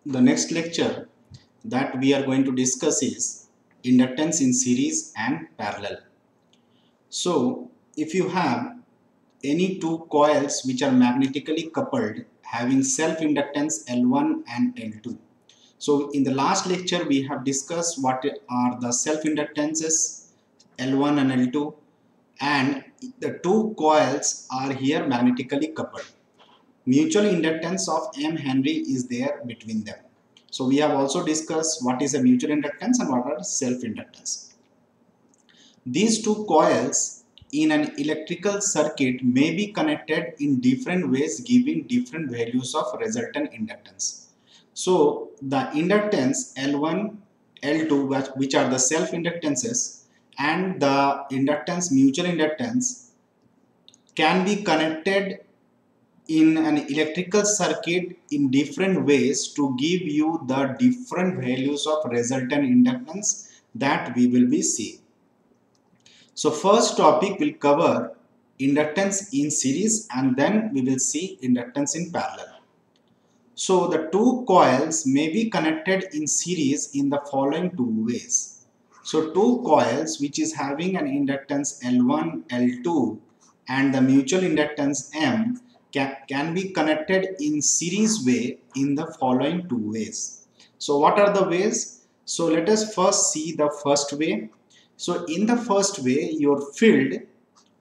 The next lecture that we are going to discuss is inductance in series and parallel. So if you have any two coils which are magnetically coupled having self-inductance L1 and L2. So in the last lecture we have discussed what are the self-inductances L1 and L2, and the two coils are here magnetically coupled. Mutual inductance of M Henry is there between them. So we have also discussed what is a mutual inductance and what are self-inductance. These two coils in an electrical circuit may be connected in different ways giving different values of resultant inductance. So the inductance L1, L2 which are the self-inductances and the inductance mutual inductance can be connected in an electrical circuit in different ways to give you the different values of resultant inductance that we will be seeing. So first topic will cover inductance in series and then we will see inductance in parallel. So the two coils may be connected in series in the following two ways. So two coils which is having an inductance L1, L2 and the mutual inductance M can be connected in series way in the following two ways. So what are the ways? So let us first see the first way. So in the first way, your field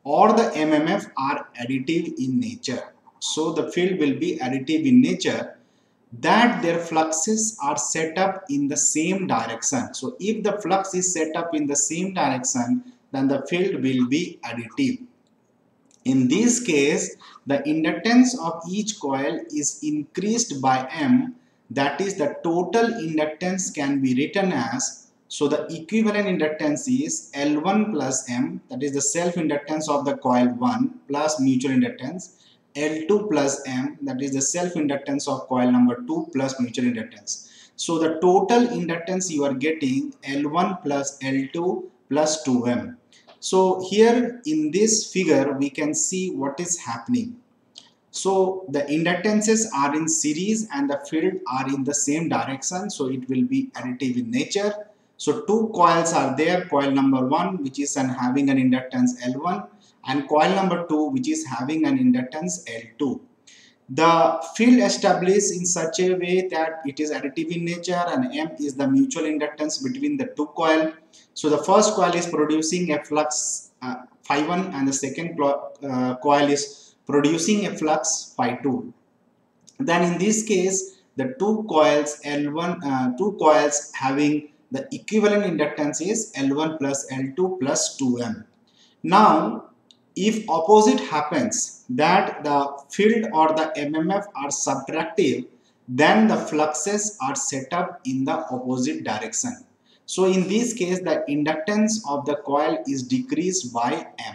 or the MMF are additive in nature. So the field will be additive in nature, that their fluxes are set up in the same direction. So if the flux is set up in the same direction, then the field will be additive. In this case, the inductance of each coil is increased by M, that is the total inductance can be written as, so the equivalent inductance is L1 plus M, that is the self-inductance of the coil 1 plus mutual inductance, L2 plus M, that is the self-inductance of coil number 2 plus mutual inductance. So the total inductance you are getting L1 plus L2 plus 2M. So here in this figure we can see what is happening. So the inductances are in series and the field are in the same direction, so it will be additive in nature. So two coils are there, coil number 1 which is having an inductance L1 and coil number 2 which is having an inductance L2. The field established in such a way that it is additive in nature and M is the mutual inductance between the two coils. So the first coil is producing a flux phi 1 and the second coil is producing a flux phi 2. Then in this case the two coils L1, two coils having the equivalent inductance is L1 plus L2 plus 2M. Now if opposite happens, that the field or the MMF are subtractive, then the fluxes are set up in the opposite direction. So in this case the inductance of the coil is decreased by M.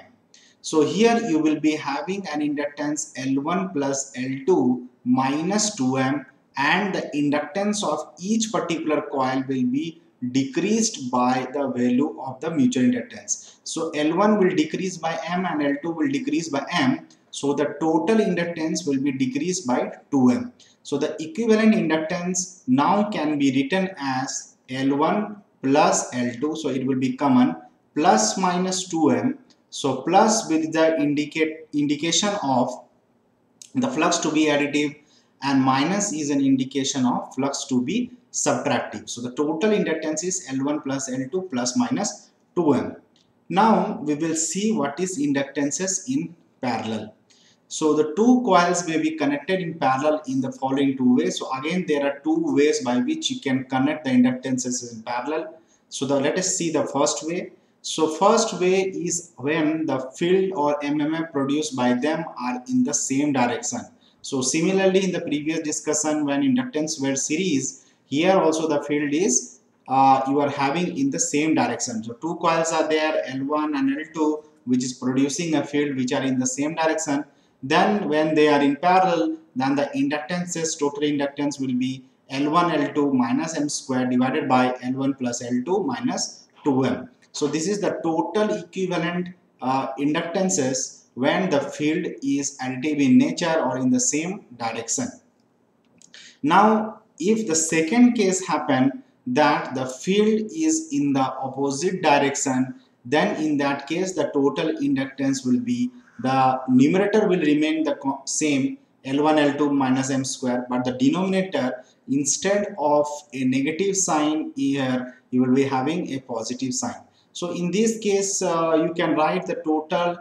So here you will be having an inductance L1 plus L2 minus 2M, and the inductance of each particular coil will be decreased by the value of the mutual inductance. So L1 will decrease by M and L2 will decrease by M. So the total inductance will be decreased by 2M. So the equivalent inductance now can be written as L1 plus L2. So it will be common plus minus 2M. So plus with the indication of the flux to be additive and minus is an indication of flux to be subtractive. So the total inductance is L1 plus L2 plus minus 2M. Now we will see what is inductances in parallel. So the two coils may be connected in parallel in the following two ways. So again there are two ways by which you can connect the inductances in parallel. So let us see the first way. So first way is when the field or MMF produced by them are in the same direction. So similarly in the previous discussion when inductance were series, here also the field is you are having in the same direction. So two coils are there, L1 and L2, which is producing a field which are in the same direction. Then when they are in parallel, then the inductances, total inductance will be L1 L2 minus M square divided by L1 plus L2 minus 2M. So this is the total equivalent inductances when the field is additive in nature or in the same direction. Now if the second case happen that the field is in the opposite direction, then in that case the total inductance will be, the numerator will remain the same, L1 L2 minus m square, but the denominator, instead of a negative sign here, you will be having a positive sign. So in this case you can write the total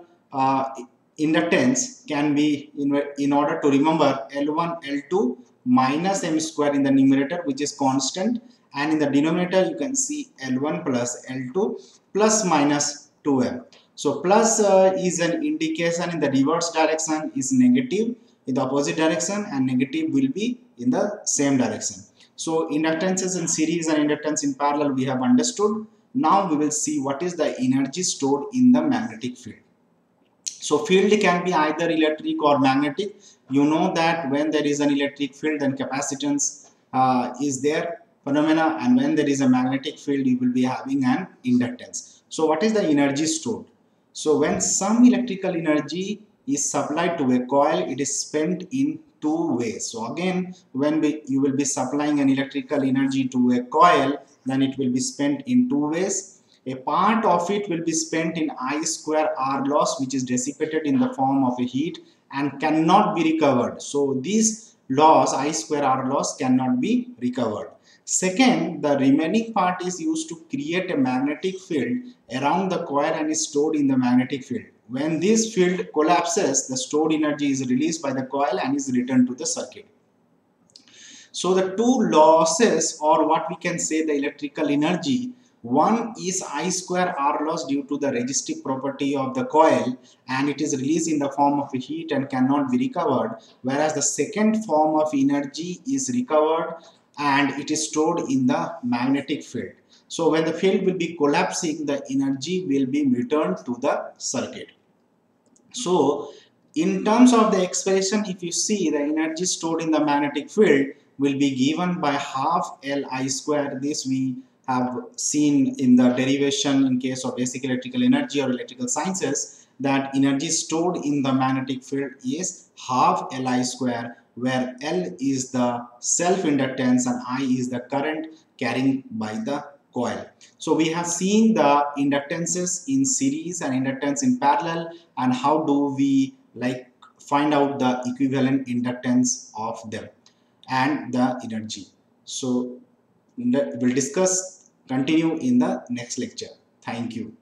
inductance can be, in order to remember, L1 L2 minus m square in the numerator, which is constant, and in the denominator you can see L1 plus L2 plus minus 2m. So plus is an indication in the reverse direction is negative in the opposite direction, and negative will be in the same direction. So inductances in series and inductance in parallel we have understood. Now we will see what is the energy stored in the magnetic field. So field can be either electric or magnetic. You know that when there is an electric field, then capacitance is there phenomena, and when there is a magnetic field you will be having an inductance. So what is the energy stored? So when some electrical energy is supplied to a coil, it is spent in two ways. So again, when you will be supplying an electrical energy to a coil, then it will be spent in two ways. A part of it will be spent in I square R loss, which is dissipated in the form of a heat and cannot be recovered. So this loss, I square R loss, cannot be recovered. Second, the remaining part is used to create a magnetic field around the coil and is stored in the magnetic field. When this field collapses, the stored energy is released by the coil and is returned to the circuit. So the two losses, or what we can say the electrical energy, one is I square R loss due to the resistive property of the coil, and it is released in the form of heat and cannot be recovered, whereas the second form of energy is recovered and it is stored in the magnetic field. So when the field will be collapsing, the energy will be returned to the circuit. So in terms of the expression, if you see, the energy stored in the magnetic field will be given by half Li square. This we have seen in the derivation in case of basic electrical energy or electrical sciences, that energy stored in the magnetic field is half Li square, where L is the self-inductance and I is the current carrying by the coil. So we have seen the inductances in series and inductance in parallel, and how do we find out the equivalent inductance of them and the energy. So we'll continue in the next lecture. Thank you.